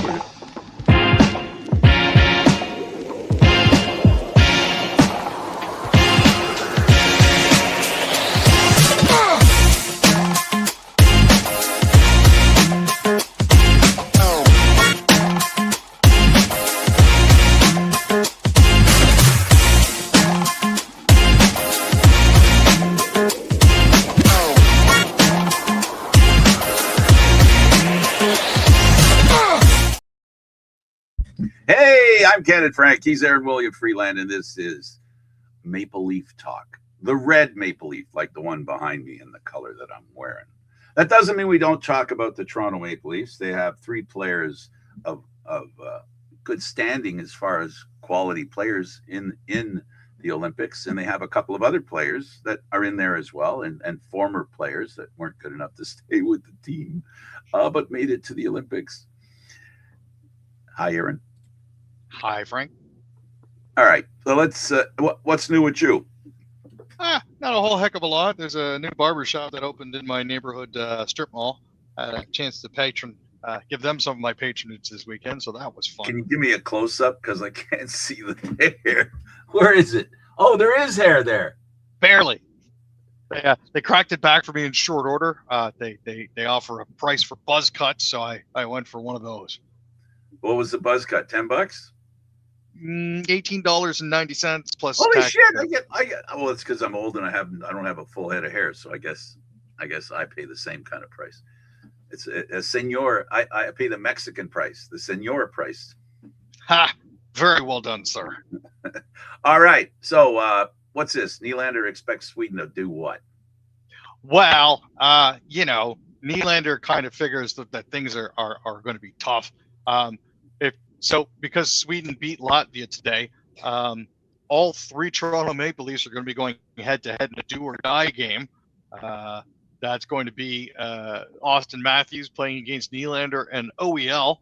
with it. Hey, I'm Candid Frank. He's Aaron William Freeland, and this is Maple Leaf Talk. The red maple leaf, like the one behind me in the color that I'm wearing. That doesn't mean we don't talk about the Toronto Maple Leafs. They have three players of good standing as far as quality players in the Olympics, and they have a couple of other players that are in there as well, and former players that weren't good enough to stay with the team, but made it to the Olympics. Hi, Aaron. Hi, Frank. All right, so let's. What's new with you? Not a whole heck of a lot. There's a new barber shop that opened in my neighborhood strip mall. I had a chance to give them some of my patronage this weekend, so that was fun. Can you give me a close up because I can't see the hair? Where is it? Oh, there is hair there. Barely. They cracked it back for me in short order. They offer a price for buzz cuts, so I went for one of those. What was the buzz cut? $10? $18.90 plus Holy tax. shit! I get. Well, it's because I'm old and I don't have a full head of hair, so I guess I pay the same kind of price. It's a senor. I pay the Mexican price, the senor price. Ha! Very well done, sir. All right. So what's this? Nylander expects Sweden to do what? Well, Nylander kind of figures that things are going to be tough. Because Sweden beat Latvia today, all three Toronto Maple Leafs are going to be going head-to-head in a do-or-die game. That's going to be Austin Matthews playing against Nylander and OEL.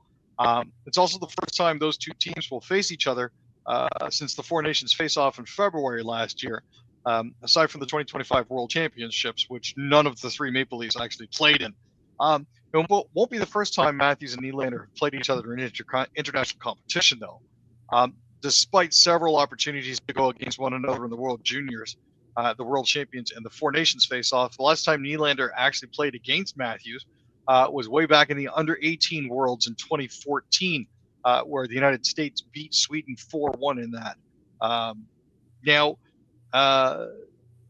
It's also the first time those two teams will face each other since the Four Nations face-off in February last year, aside from the 2025 World Championships, which none of the three Maple Leafs actually played in. It won't be the first time Matthews and Nylander have played each other in international competition, though. Despite several opportunities to go against one another in the World Juniors, the World Champions, and the Four Nations face-off, the last time Nylander actually played against Matthews was way back in the Under-18 Worlds in 2014, where the United States beat Sweden 4-1 in that.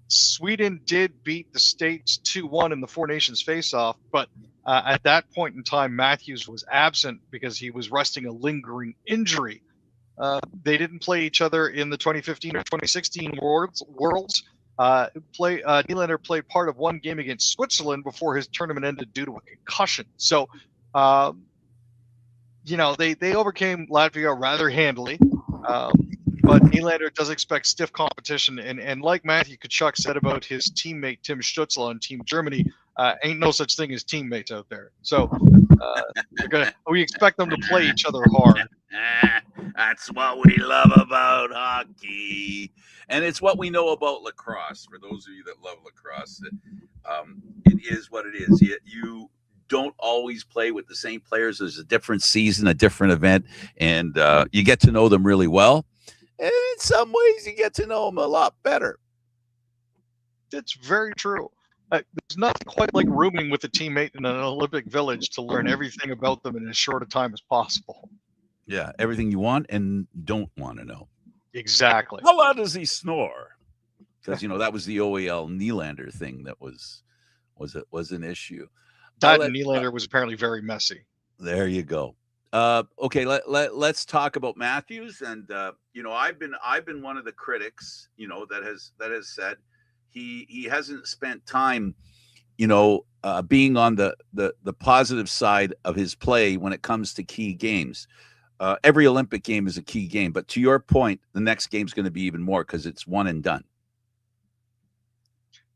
Sweden did beat the States 2-1 in the Four Nations face-off, but at that point in time, Matthews was absent because he was resting a lingering injury. They didn't play each other in the 2015 or 2016 Worlds. Nylander played part of one game against Switzerland before his tournament ended due to a concussion. So, they overcame Latvia rather handily. But Nylander does expect stiff competition, and like Matthew Tkachuk said about his teammate Tim Stützle on Team Germany, ain't no such thing as teammates out there. So we expect them to play each other hard. That's what we love about hockey, and it's what we know about lacrosse. For those of you that love lacrosse, it is what it is. You don't always play with the same players. There's a different season, a different event, and you get to know them really well. And in some ways, you get to know them a lot better. That's very true. There's nothing quite like rooming with a teammate in an Olympic village to learn everything about them in as short a time as possible. Yeah, everything you want and don't want to know. Exactly. How loud does he snore? Because, that was the OEL Nylander thing that was an issue. That Nylander was apparently very messy. There you go. Okay, let's talk about Matthews, and I've been one of the critics, that has said he hasn't spent time, being on the positive side of his play when it comes to key games. Every Olympic game is a key game, but to your point, the next game's going to be even more because it's one and done.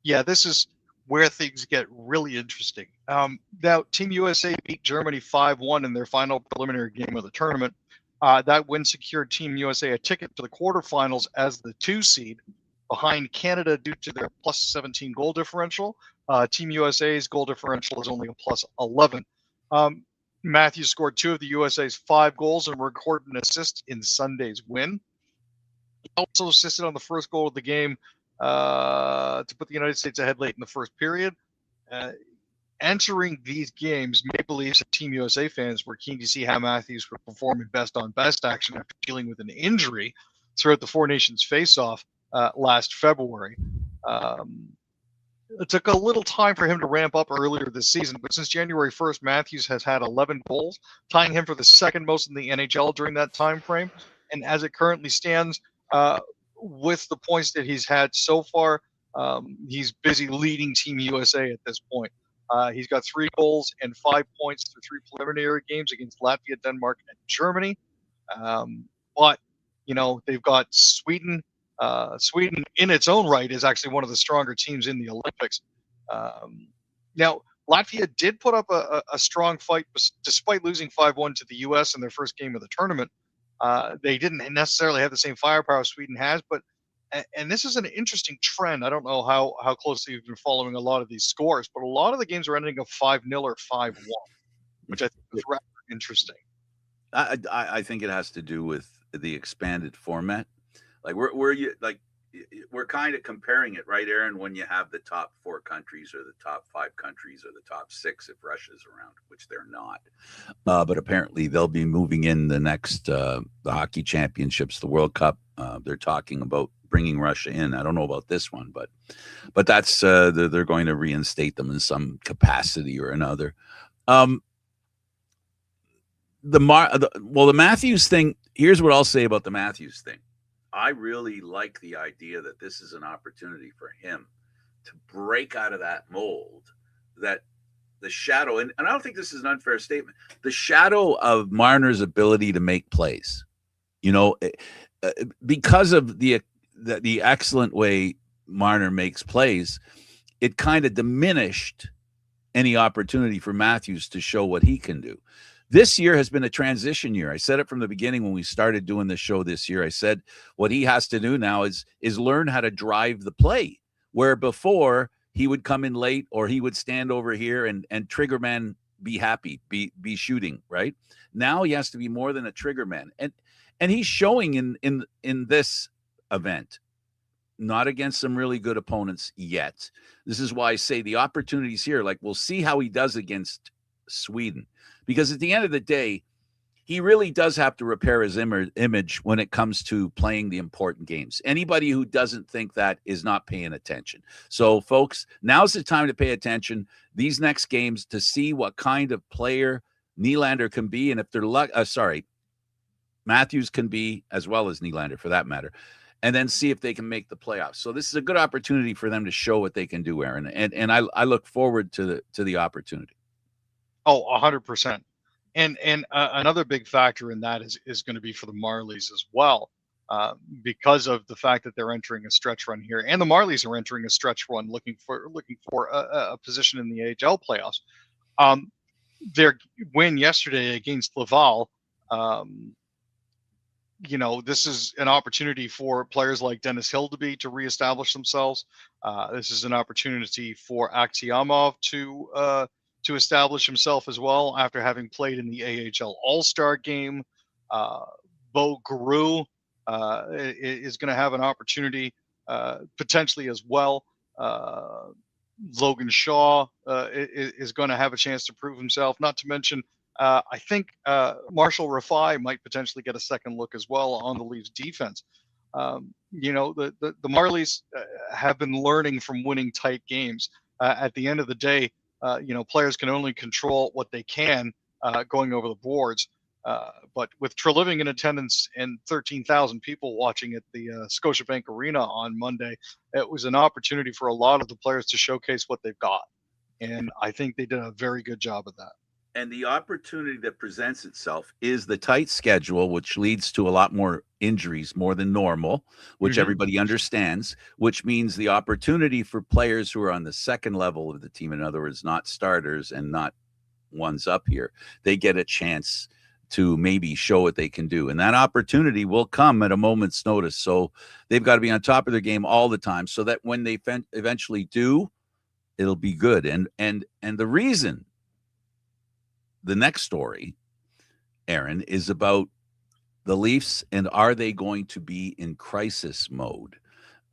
Yeah, this is where things get really interesting. Now, Team USA beat Germany 5-1 in their final preliminary game of the tournament. That win secured Team USA a ticket to the quarterfinals as the 2 seed, behind Canada due to their plus 17 goal differential. Team USA's goal differential is only a plus 11. Matthews scored 2 of the USA's 5 goals and recorded an assist in Sunday's win. He also assisted on the first goal of the game to put the United States ahead late in the first period. Entering these games, Maple Leafs and Team USA fans were keen to see how Matthews would perform in best-on-best action after dealing with an injury throughout the Four Nations face-off last February. It took a little time for him to ramp up earlier this season, but since January 1st, Matthews has had 11 goals, tying him for the second most in the NHL during that time frame. And as it currently stands, with the points that he's had so far, he's busy leading Team USA at this point. He's got 3 goals and 5 points through 3 preliminary games against Latvia, Denmark, and Germany. But, they've got Sweden. Sweden, in its own right, is actually one of the stronger teams in the Olympics. Now, Latvia did put up a strong fight despite losing 5-1 to the U.S. in their first game of the tournament. They didn't necessarily have the same firepower Sweden has, and this is an interesting trend. I don't know how closely you've been following a lot of these scores, but a lot of the games are ending up 5-0 or 5-1, which I think is rather interesting. I think it has to do with the expanded format. Like we're kind of comparing it, right, Aaron, when you have the top 4 countries or the top 5 countries or the top 6 if Russia's around, which they're not. But apparently they'll be moving in the next the hockey championships, the World Cup. They're talking about bringing Russia in. I don't know about this one, but that's they're going to reinstate them in some capacity or another. The Matthews thing, here's what I'll say about the Matthews thing. I really like the idea that this is an opportunity for him to break out of that mold, that the shadow, and I don't think this is an unfair statement, the shadow of Marner's ability to make plays, because of the excellent way Marner makes plays, it kind of diminished any opportunity for Matthews to show what he can do. This year has been a transition year. I said it from the beginning when we started doing this show this year. I said what he has to do now is learn how to drive the play, where before he would come in late or he would stand over here and trigger man be happy, be shooting, right? Now he has to be more than a trigger man. And he's showing in this event, not against some really good opponents yet. This is why I say the opportunities here, like we'll see how he does against Sweden. Because at the end of the day, he really does have to repair his image when it comes to playing the important games. Anybody who doesn't think that is not paying attention. So, folks, now's the time to pay attention these next games to see what kind of player Nylander can be, and if they're Matthews can be, as well as Nylander for that matter, and then see if they can make the playoffs. So this is a good opportunity for them to show what they can do, Aaron, and I look forward to the opportunity. Oh, 100%. And another big factor in that is going to be for the Marlies as well, because of the fact that they're entering a stretch run here, and the Marlies are entering a stretch run looking for a position in the AHL playoffs. Their win yesterday against Laval, this is an opportunity for players like Dennis Hildeby to reestablish themselves. This is an opportunity for Aksiomov to establish himself as well after having played in the AHL All-Star game. Bo Guru is going to have an opportunity potentially as well. Logan Shaw is going to have a chance to prove himself, not to mention I think Marshall Rafai might potentially get a second look as well on the Leafs defense. The Marlies have been learning from winning tight games. At the end of the day, players can only control what they can going over the boards. But with Treliving in attendance and 13,000 people watching at the Scotiabank Arena on Monday, it was an opportunity for a lot of the players to showcase what they've got. And I think they did a very good job of that. And the opportunity that presents itself is the tight schedule, which leads to a lot more injuries, more than normal, which everybody understands, which means the opportunity for players who are on the second level of the team, in other words, not starters and not ones up here, they get a chance to maybe show what they can do. And that opportunity will come at a moment's notice. So they've got to be on top of their game all the time so that when they eventually do, it'll be good. And the reason the next story, Aaron, is about the Leafs, and are they going to be in crisis mode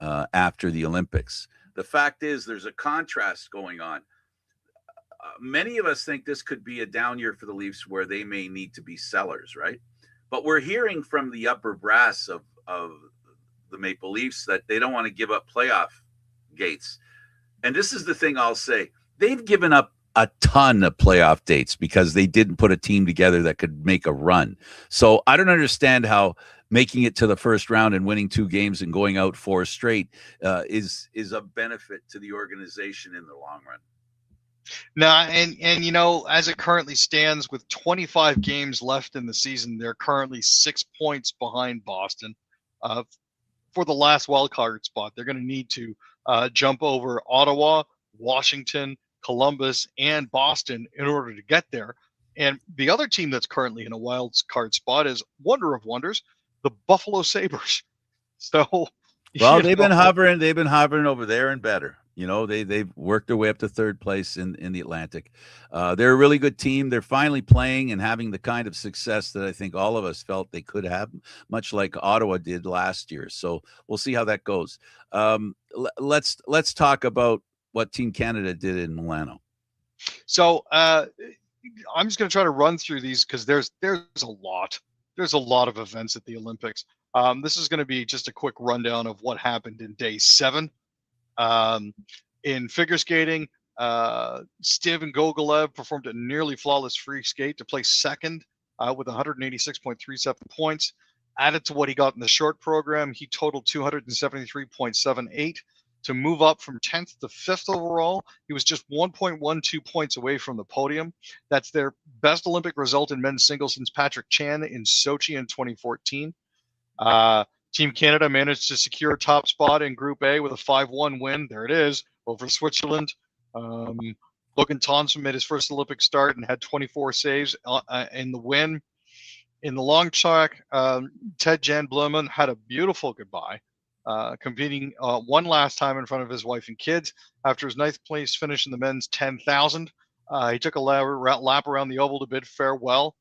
after the Olympics? The fact is, there's a contrast going on. Many of us think this could be a down year for the Leafs where they may need to be sellers, right? But we're hearing from the upper brass of the Maple Leafs that they don't want to give up playoff gates. And this is the thing I'll say. They've given up a ton of playoff dates because they didn't put a team together that could make a run. So I don't understand how making it to the first round and winning 2 games and going out 4 straight is a benefit to the organization in the long run. No, and you know, as it currently stands with 25 games left in the season, they're currently 6 points behind Boston. For the last wild card spot, they're going to need to jump over Ottawa, Washington, Columbus, and Boston in order to get there. And the other team that's currently in a wild card spot is, wonder of wonders, the Buffalo Sabres. So, well, they've been hovering over there and better. You know, they've worked their way up to third place in the Atlantic. They're a really good team. They're finally playing and having the kind of success that I think all of us felt they could have, much like Ottawa did last year. So we'll see how that goes. Let's talk about what Team Canada did in Milano. So I'm just going to try to run through these because there's a lot. There's a lot of events at the Olympics. This is going to be just a quick rundown of what happened in day 7. In figure skating, Steven Gogolev performed a nearly flawless free skate to place second with 186.37 points. Added to what he got in the short program, he totaled 273.78 to move up from 10th to 5th overall. He was just 1.12 points away from the podium. That's their best Olympic result in men's singles since Patrick Chan in Sochi in 2014. Team Canada managed to secure a top spot in Group A with a 5-1 win. There it is, over Switzerland. Logan Thompson made his first Olympic start and had 24 saves in the win. In the long track, Ted Jan Blumen had a beautiful goodbye, competing one last time in front of his wife and kids. After his 9th place finish in the men's 10,000, he took a lap around the oval to bid farewell.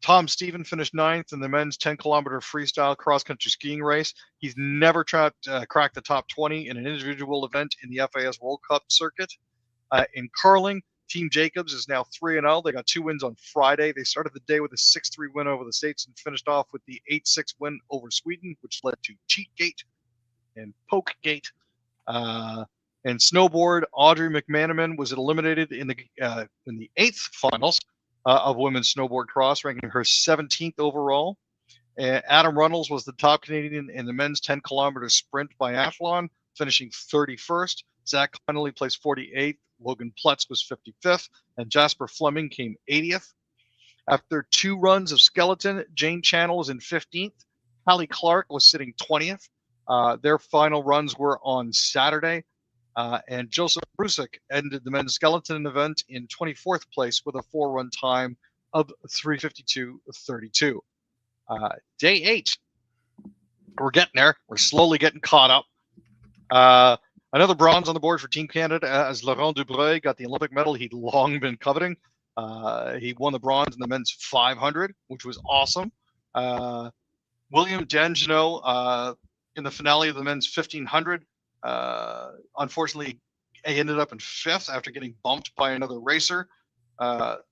Tom Stephen finished 9th in the men's 10-kilometer freestyle cross-country skiing race. He's never cracked the top 20 in an individual event in the FAS World Cup circuit. In curling, Team Jacobs is now 3-0. They got 2 wins on Friday. They started the day with a 6-3 win over the States and finished off with the 8-6 win over Sweden, which led to Cheatgate and Pokegate. In snowboard, Audrey McManaman was eliminated in the 8th finals of women's snowboard cross, ranking her 17th overall. Adam Runnels was the top Canadian in the men's 10-kilometer sprint biathlon, finishing 31st. Zach Connolly placed 48th. Logan Plutz was 55th, and Jasper Fleming came 80th. After 2 runs of skeleton, Jane Channel was in 15th. Hallie Clark was sitting 20th. Their final runs were on Saturday. And Joseph Brusik ended the men's skeleton event in 24th place with a 4-run time of 3:52.32. Day 8, we're getting there. We're slowly getting caught up. Another bronze on the board for Team Canada as Laurent Dubreuil got the Olympic medal he'd long been coveting. He won the bronze in the men's 500, which was awesome. William Dangeneau in the finale of the men's 1500. Unfortunately, he ended up in 5th after getting bumped by another racer.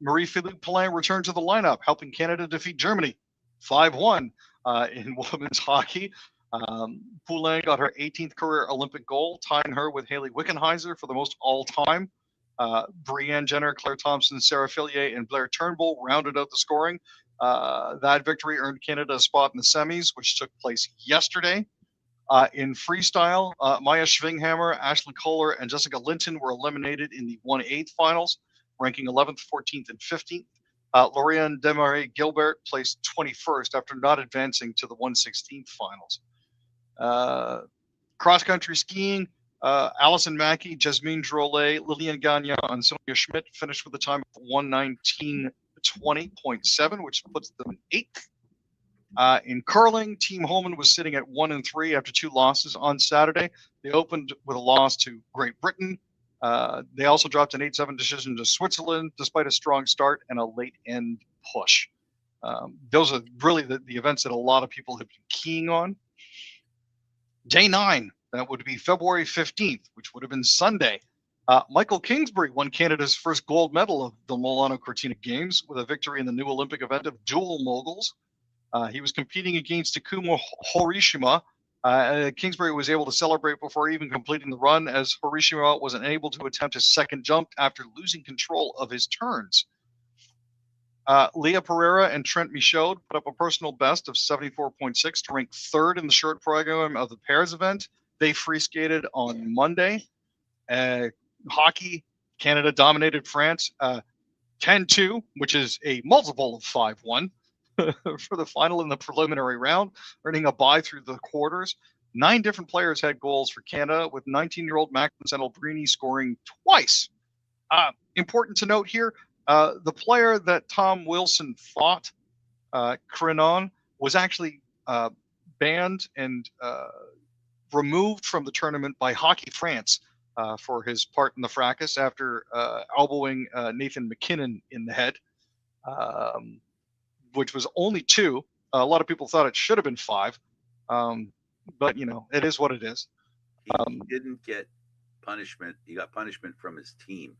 Marie-Philippe Poulin returned to the lineup, helping Canada defeat Germany 5-1 in women's hockey. Poulin got her 18th career Olympic goal, tying her with Haley Wickenheiser for the most all-time. Brianne Jenner, Claire Thompson, Sarah Fillier, and Blair Turnbull rounded out the scoring. That victory earned Canada a spot in the semis, which took place yesterday. In freestyle, Maya Schwinghammer, Ashley Kohler, and Jessica Linton were eliminated in the 1/8 finals, ranking 11th, 14th, and 15th. Lauriane Desmarais-Gilbert placed 21st after not advancing to the 1/16 finals. Cross-country skiing, Allison Mackey, Jasmine Drolet, Lillian Gagnon, and Sonia Schmidt finished with a time of 1:19:20.7, which puts them in 8th. In curling, Team Holman was sitting at 1-3 after 2 losses on Saturday. They opened with a loss to Great Britain. They also dropped an 8-7 decision to Switzerland despite a strong start and a late end push. Those are really the events that a lot of people have been keying on. Day 9, that would be February 15th, which would have been Sunday. Michael Kingsbury won Canada's first gold medal of the Milano Cortina Games with a victory in the new Olympic event of dual moguls. He was competing against Takuma Horishima. Kingsbury was able to celebrate before even completing the run, as Horishima was unable to attempt his second jump after losing control of his turns. Leah Pereira and Trent Michaud put up a personal best of 74.6 to rank third in the short program of the pairs event. They free skated on Monday. Hockey, Canada dominated France 10-2, which is a multiple of 5-1 for the final in the preliminary round, earning a bye through the quarters. 9 different players had goals for Canada, with 19-year-old Maximus Alberini scoring twice. Important to note here, the player that Tom Wilson fought, Crinon, was actually banned and removed from the tournament by Hockey France for his part in the fracas after elbowing Nathan McKinnon in the head, which was only 2. A lot of people thought it should have been 5, but it is what it is. He didn't get punishment. He got punishment from his team.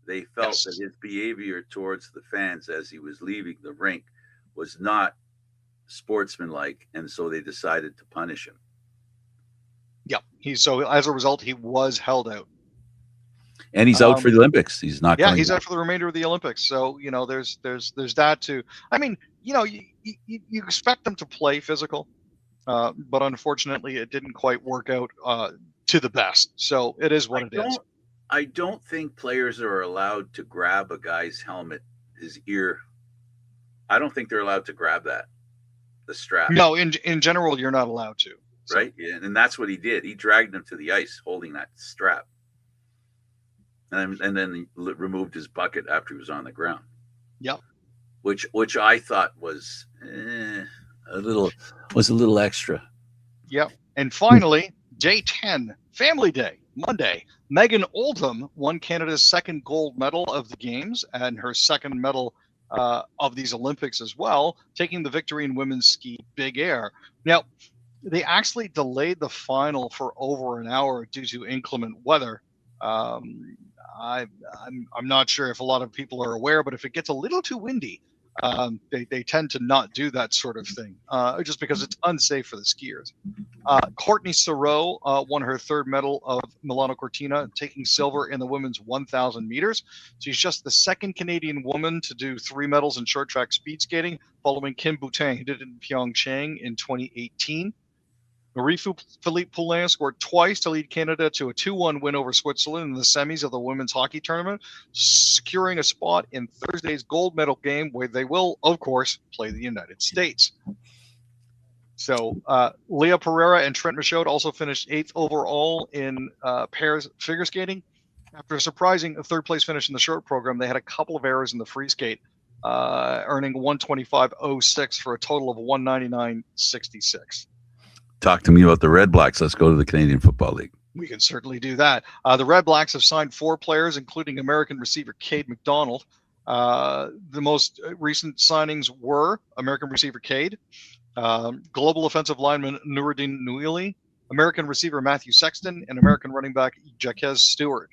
They felt that his behavior towards the fans as he was leaving the rink was not sportsmanlike, and so they decided to punish him. Yeah. So as a result, he was held out. And he's out for the Olympics. He's not. Yeah, he's out for the remainder of the Olympics. So there's that too. I mean, you expect them to play physical, but unfortunately, it didn't quite work out to the best. So it is what it is. I don't think players are allowed to grab a guy's helmet, his ear. I don't think they're allowed to grab the strap. No, in general, you're not allowed to. So. Right, yeah, and that's what he did. He dragged him to the ice, holding that strap, and then he removed his bucket after he was on the ground. Yep. Which I thought was a little extra. Yep. And finally, day 10, Family Day, Monday. Megan Oldham won Canada's second gold medal of the games and her second medal of these Olympics as well, taking the victory in women's ski big air. Now, they actually delayed the final for over an hour due to inclement weather. I'm not sure if a lot of people are aware, but if it gets a little too windy, they tend to not do that sort of thing, just because it's unsafe for the skiers. Courtney Sareau won her third medal of Milano Cortina, taking silver in the women's 1,000 meters. She's just the second Canadian woman to do 3 medals in short track speed skating, following Kim Boutin, who did it in Pyeongchang in 2018. Marie-Philippe Poulin scored twice to lead Canada to a 2-1 win over Switzerland in the semis of the women's hockey tournament, securing a spot in Thursday's gold medal game, where they will, of course, play the United States. So Leah Pereira and Trent Michaud also finished 8th overall in pairs figure skating. After a surprising third-place finish in the short program, they had a couple of errors in the free skate, earning 125.06 for a total of 199.66. Talk to me about the Red Blacks. Let's go to the Canadian Football League. We can certainly do that. The Red Blacks have signed 4 players, including American receiver Cade McDonald. The most recent signings were American receiver Cade, global offensive lineman Nuruddin Nouili, American receiver Matthew Sexton, and American running back Jaquez Stewart.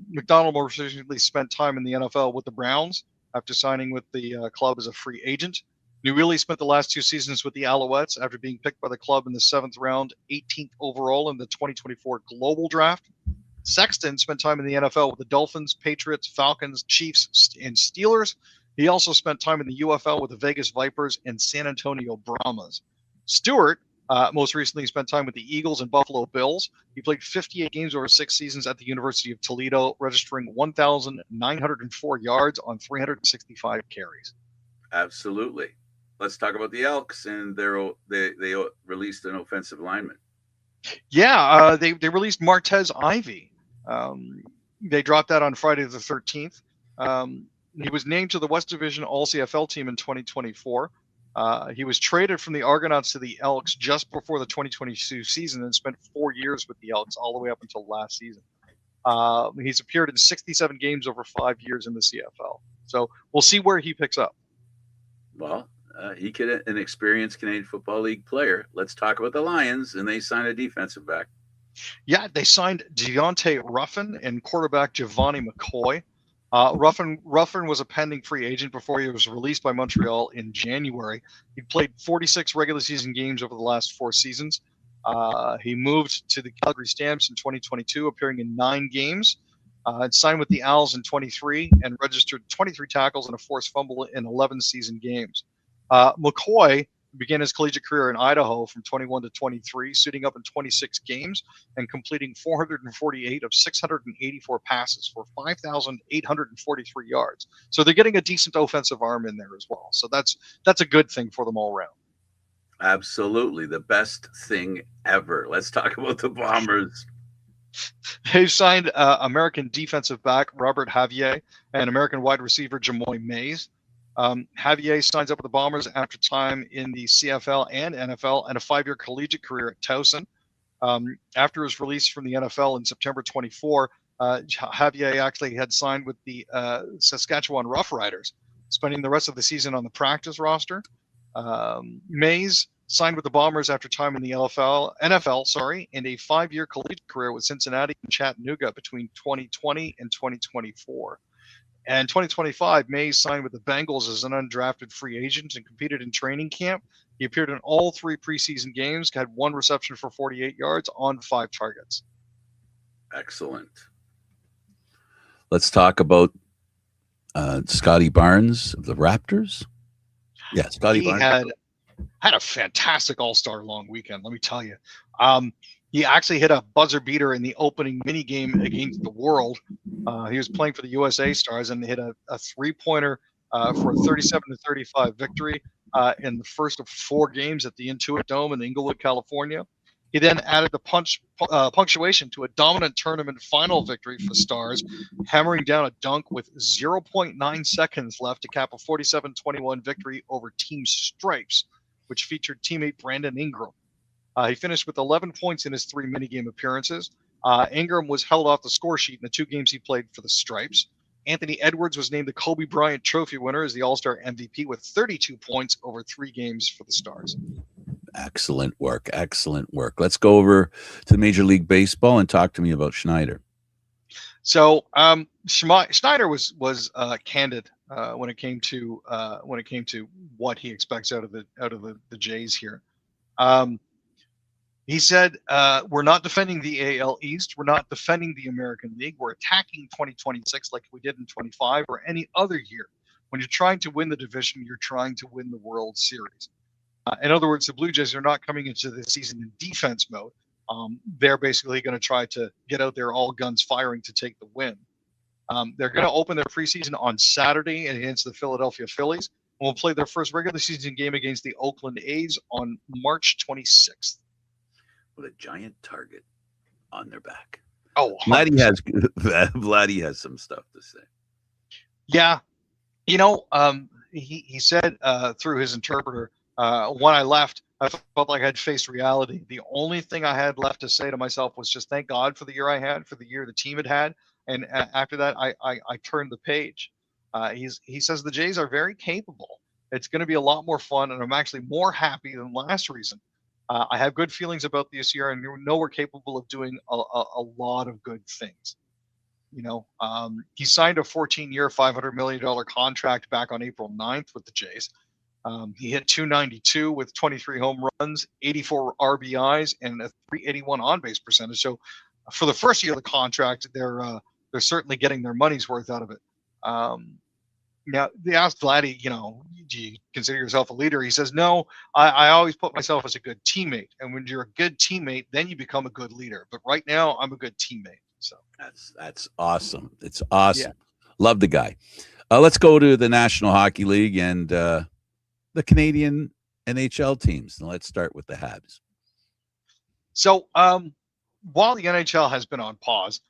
McDonald more recently spent time in the NFL with the Browns after signing with the club as a free agent. Nouili spent the last 2 seasons with the Alouettes after being picked by the club in the 7th round, 18th overall in the 2024 Global Draft. Sexton spent time in the NFL with the Dolphins, Patriots, Falcons, Chiefs, and Steelers. He also spent time in the UFL with the Vegas Vipers and San Antonio Brahmas. Stewart most recently spent time with the Eagles and Buffalo Bills. He played 58 games over 6 seasons at the University of Toledo, registering 1,904 yards on 365 carries. Absolutely. Let's talk about the Elks, and they released an offensive lineman. Yeah, they released Martez Ivey. They dropped that on Friday the 13th. He was named to the West Division All-CFL team in 2024. He was traded from the Argonauts to the Elks just before the 2022 season and spent 4 years with the Elks all the way up until last season. He's appeared in 67 games over 5 years in the CFL. So we'll see where he picks up. Well, he could an experienced Canadian Football League player. Let's talk about the Lions, and they signed a defensive back. Yeah, they signed Deontay Ruffin and quarterback Giovanni McCoy. Ruffin was a pending free agent before he was released by Montreal in January. He played 46 regular season games over the last 4 seasons. He moved to the Calgary Stamps in 2022, appearing in 9 games. Signed with the Owls in 23 and registered 23 tackles and a forced fumble in 11 season games. McCoy began his collegiate career in Idaho from 21 to 23, suiting up in 26 games and completing 448 of 684 passes for 5,843 yards. So they're getting a decent offensive arm in there as well. So that's a good thing for them all around. Absolutely. The best thing ever. Let's talk about the Bombers. They've signed American defensive back Robert Javier and American wide receiver Jamoy Mays. Javier signs up with the Bombers after time in the CFL and NFL and a 5-year collegiate career at Towson. After his release from the NFL in September 24, Javier actually had signed with the Saskatchewan Roughriders, spending the rest of the season on the practice roster. Mays signed with the Bombers after time in the NFL, and a 5-year collegiate career with Cincinnati and Chattanooga between 2020 and 2024. And 2025, Mays signed with the Bengals as an undrafted free agent and competed in training camp. He appeared in all 3 preseason games, had 1 reception for 48 yards on 5 targets. Excellent. Let's talk about Scotty Barnes of the Raptors. Yeah, Scotty Barnes had a fantastic all-star long weekend, let me tell you. He actually hit a buzzer beater in the opening mini game against the World. He was playing for the USA Stars and hit a 3-pointer for a 37-35 victory in the first of 4 games at the Intuit Dome in Inglewood, California. He then added the punctuation to a dominant tournament final victory for the Stars, hammering down a dunk with 0.9 seconds left to cap a 47-21 victory over Team Stripes, which featured teammate Brandon Ingram. He finished with 11 points in his 3 minigame appearances. Ingram was held off the score sheet in the 2 games he played for the Stripes. Anthony Edwards was named the Kobe Bryant Trophy winner as the All-Star MVP with 32 points over 3 games for the Stars. Excellent work. Excellent work. Let's go over to Major League Baseball and talk to me about Schneider. So Schneider was candid when it came to what he expects out of the Jays here. He said, we're not defending the AL East. We're not defending the American League. We're attacking 2026 like we did in 25 or any other year. When you're trying to win the division, you're trying to win the World Series. In other words, the Blue Jays are not coming into the season in defense mode. They're basically going to try to get out there all guns firing to take the win. They're going to open their preseason on Saturday against the Philadelphia Phillies. And will play their first regular season game against the Oakland A's on March 26th. What a giant target on their back. Oh, Vladdy has some stuff to say. Yeah. He said through his interpreter, when I left, I felt like I'd faced reality. The only thing I had left to say to myself was just thank God for the year I had, for the year the team had. And after that, I turned the page. He says the Jays are very capable. It's going to be a lot more fun, and I'm actually more happy than last season. I have good feelings about this year, and know we're capable of doing a lot of good things. He signed a 14-year, $500 million contract back on April 9th with the Jays. He hit .292 with 23 home runs, 84 RBIs, and a .381 on-base percentage. So for the first year of the contract, they're certainly getting their money's worth out of it. Now, they asked Vladdy, do you consider yourself a leader? He says, no, I always put myself as a good teammate. And when you're a good teammate, then you become a good leader. But right now, I'm a good teammate. So that's awesome. It's awesome. Yeah. Love the guy. Let's go to the National Hockey League and the Canadian NHL teams. And let's start with the Habs. So while the NHL has been on pause,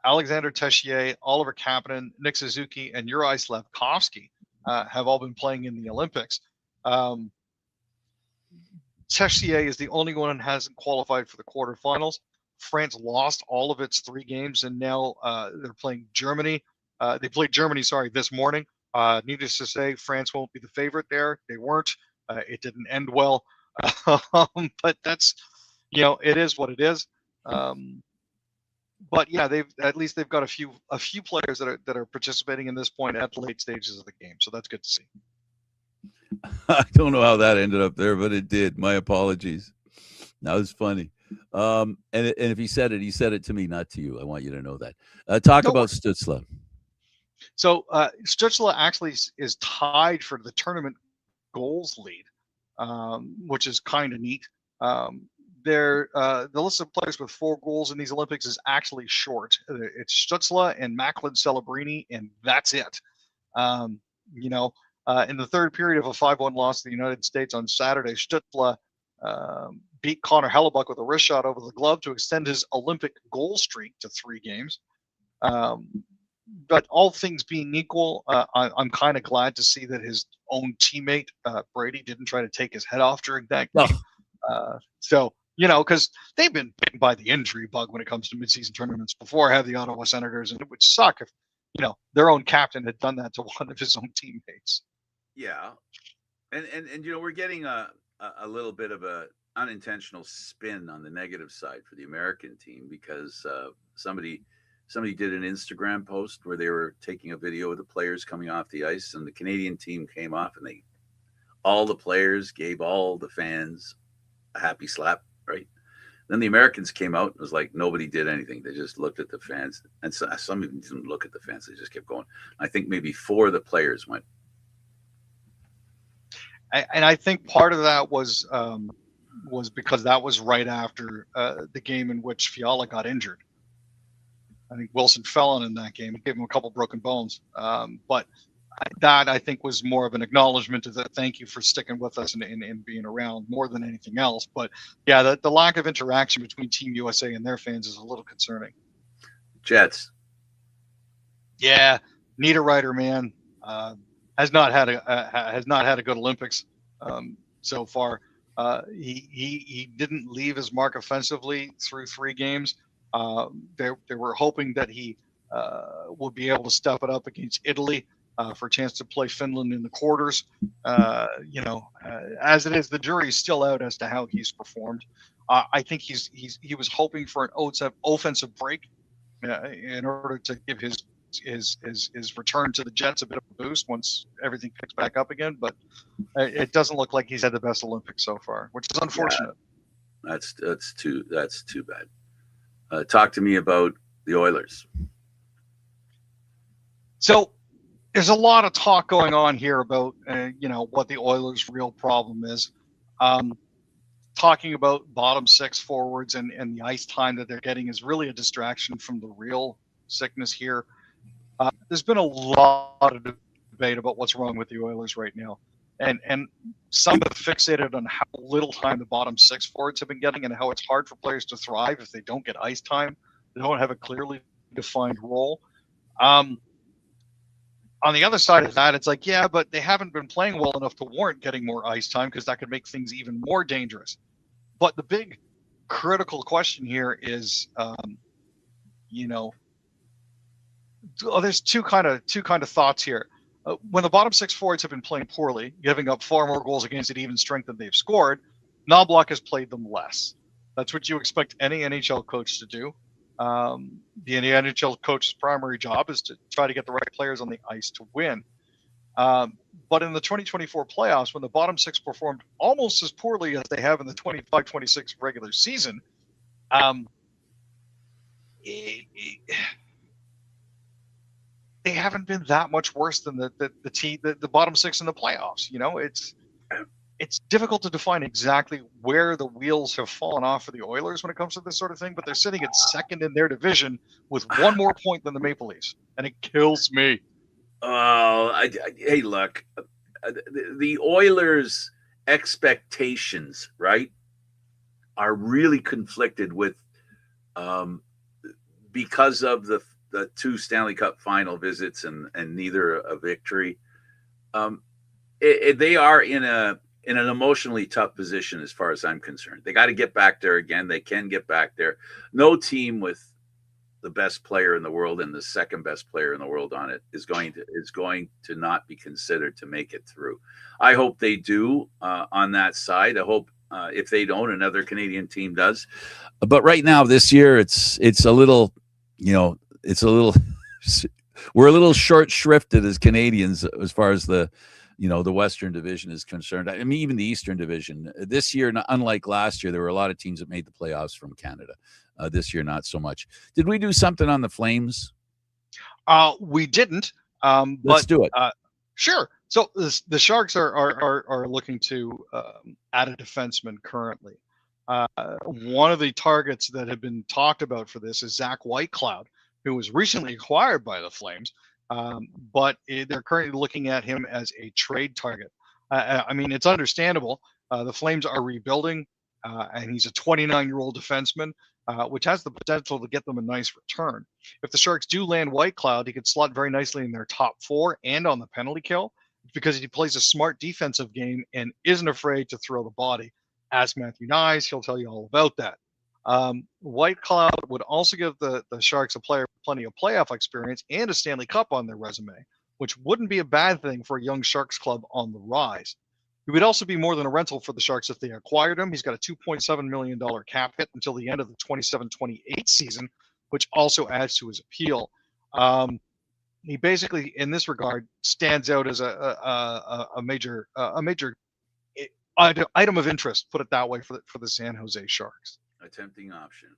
Alexander Tessier, Oliver Kapanen, Nick Suzuki, and Juraj Slafkovsky have all been playing in the Olympics. Tessier is the only one who hasn't qualified for the quarterfinals. France lost all of its 3 games, and now they're playing Germany. They played Germany, this morning. Needless to say, France won't be the favorite there. They weren't. It didn't end well. But that's, it is what it is. But yeah, they've got a few players that are participating in this point at the late stages of the game. So that's good to see. I don't know how that ended up there, but it did. My apologies. That was funny. And if he said it to me, not to you. I want you to know that. Talk about Stützle. So Stützle actually is tied for the tournament goals lead, which is kind of neat. The list of players with 4 goals in these Olympics is actually short. It's Stützle and Macklin Celebrini, and that's it. In the third period of a 5-1 loss to the United States on Saturday, Stützle beat Connor Hellebuck with a wrist shot over the glove to extend his Olympic goal streak to 3 games. But all things being equal, I'm kind of glad to see that his own teammate, Brady, didn't try to take his head off during that game. So, because they've been bitten by the injury bug when it comes to midseason tournaments before I have the Ottawa Senators, and it would suck if, their own captain had done that to one of his own teammates. Yeah. And we're getting a little bit of a unintentional spin on the negative side for the American team because somebody did an Instagram post where they were taking a video of the players coming off the ice, and the Canadian team came off, and all the players gave all the fans a happy slap, right? Then the Americans came out and it was like nobody did anything. They just looked at the fans, and some even didn't look at the fans. They just kept going. I think maybe 4 of the players went. And I think part of that was because that was right after the game in which Fiala got injured. I think Wilson fell on in that game. It gave him a couple broken bones. But that, I think, was more of an acknowledgement of that. Thank you for sticking with us and being around more than anything else. But yeah, the lack of interaction between Team USA and their fans is a little concerning. Jets. Yeah, Niederreiter, man, has not had a good Olympics so far. He didn't leave his mark offensively through 3 games. They were hoping that he would be able to step it up against Italy for a chance to play Finland in the quarters. As it is, the jury is still out as to how he's performed. I think he was hoping for an offensive break in order to give his return to the Jets a bit of a boost once everything picks back up again. But it doesn't look like he's had the best Olympics so far, which is unfortunate. Yeah, that's too bad. Talk to me about the Oilers. So there's a lot of talk going on here about what the Oilers' real problem is. Talking about bottom 6 forwards and the ice time that they're getting is really a distraction from the real sickness here. There's been a lot of debate about what's wrong with the Oilers right now. And some have fixated on how little time the bottom 6 forwards have been getting and how it's hard for players to thrive if they don't get ice time. They don't have a clearly defined role. On the other side of that, it's like, yeah, but they haven't been playing well enough to warrant getting more ice time because that could make things even more dangerous. But the big critical question here is, there's two kind of thoughts here. When the bottom 6 forwards have been playing poorly, giving up far more goals against an even strength than they've scored, Knobloch has played them less. That's what you expect any NHL coach to do. The NHL coach's primary job is to try to get the right players on the ice to win. But in the 2024 playoffs, when the bottom 6 performed almost as poorly as they have in the 25-26 regular season, they haven't been that much worse than the bottom 6 in the playoffs. It's difficult to define exactly where the wheels have fallen off for the Oilers when it comes to this sort of thing, but they're sitting at 2nd in their division with 1 more point than the Maple Leafs, and it kills me. Hey, look, the Oilers' expectations, right, are really conflicted with because of the 2 Stanley Cup final visits and neither a victory. They are in in an emotionally tough position as far as I'm concerned. They got to get back there again. They can get back there. No team with the best player in the world and the second best player in the world on it is going to not be considered to make it through. I hope they do on that side. I hope if they don't, another Canadian team does. But right now, this year, it's a little, we're a little short shrifted as Canadians as far as the Western Division is concerned. I mean, even the Eastern Division this year, unlike last year, there were a lot of teams that made the playoffs from Canada. This year, not so much. Did we do something on the Flames? We didn't. Let's do it. Sure. So the Sharks are looking to add a defenseman currently. One of the targets that have been talked about for this is Zach Whitecloud, who was recently acquired by the Flames, but they're currently looking at him as a trade target. I mean, it's understandable. The Flames are rebuilding, and he's a 29-year-old defenseman, which has the potential to get them a nice return. If the Sharks do land Whitecloud, he could slot very nicely in their top 4 and on the penalty kill because he plays a smart defensive game and isn't afraid to throw the body. Ask Matthew Nyes, he'll tell you all about that. Whitecloud would also give the Sharks a player with plenty of playoff experience and a Stanley Cup on their resume, which wouldn't be a bad thing for a young Sharks club on the rise. He would also be more than a rental for the Sharks if they acquired him. He's got a $2.7 million cap hit until the end of the 27-28 season, which also adds to his appeal. He basically, in this regard, stands out as a major item of interest, put it that way, for the San Jose Sharks. A tempting option.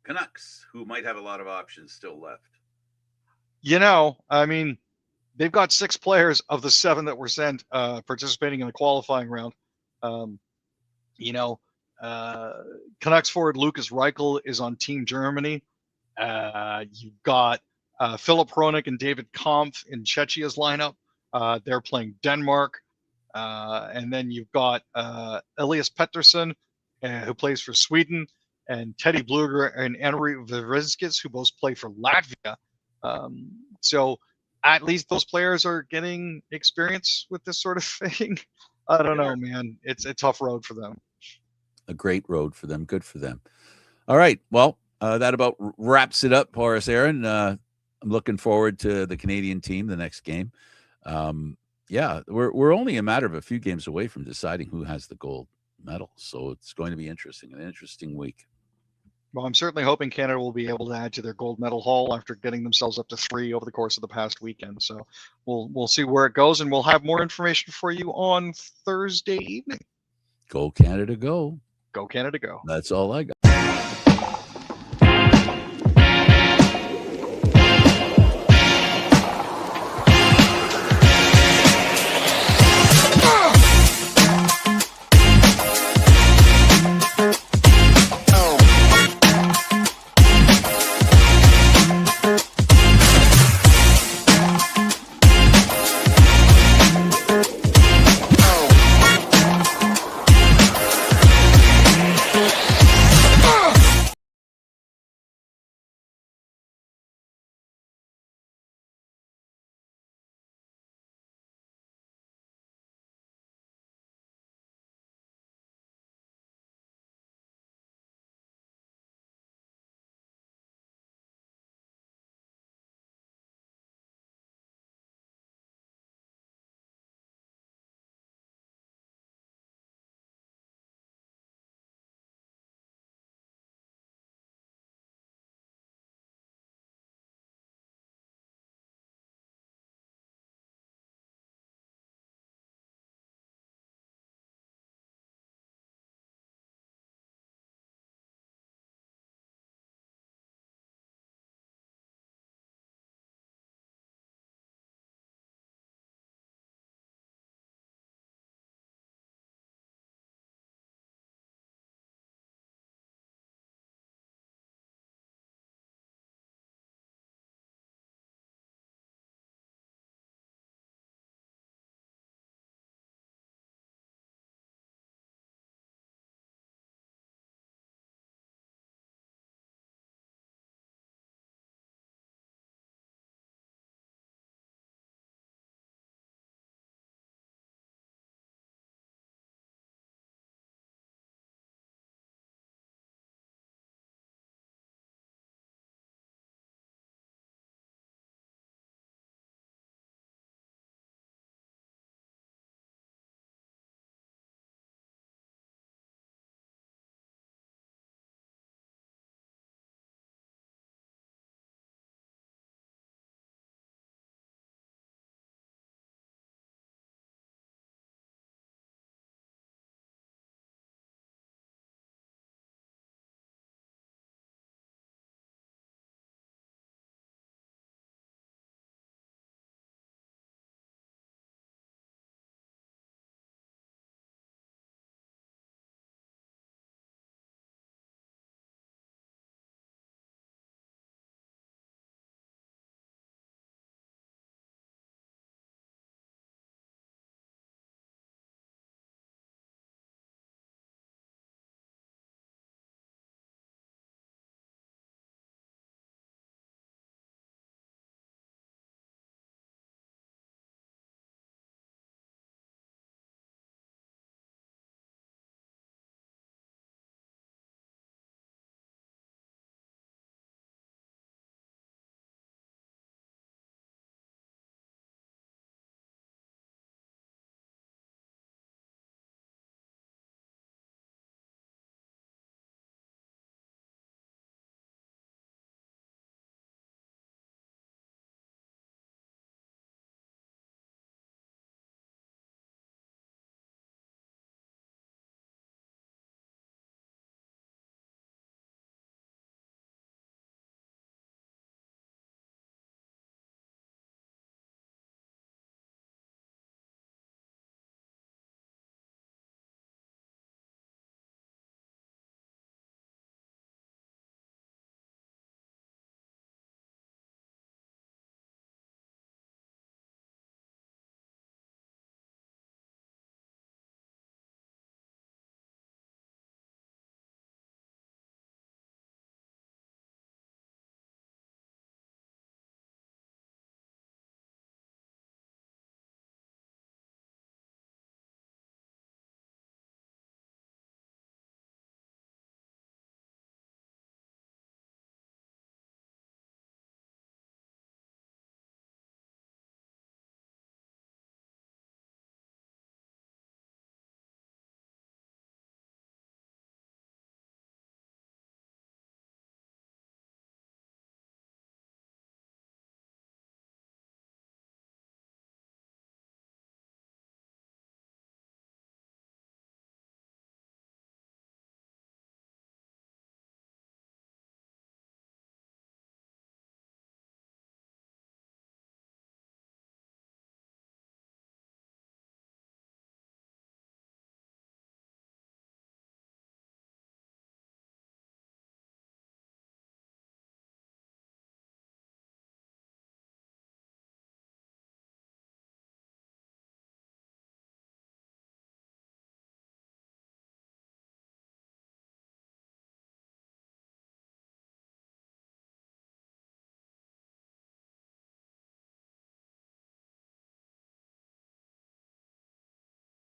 Canucks, who might have a lot of options still left. I mean, they've got 6 players of the 7 that were sent participating in the qualifying round. Canucks forward Lucas Reichel is on Team Germany. You've got Philip Hronik and David Kampf in Czechia's lineup. They're playing Denmark. And then you've got Elias Pettersson, who plays for Sweden, and Teddy Bluger and Henri Vivrinskis, who both play for Latvia. So at least those players are getting experience with this sort of thing. I don't know, man. It's a tough road for them. A great road for them. Good for them. All right. Well, that about wraps it up for us, Aaron. I'm looking forward to the Canadian team, the next game. We're only a matter of a few games away from deciding who has the gold medal. So it's going to be an interesting week. Well, I'm certainly hoping Canada will be able to add to their gold medal haul after getting themselves up to 3 over the course of the past weekend. So we'll see where it goes, and we'll have more information for you on Thursday evening. Go Canada, go. Go Canada, go. That's all I got.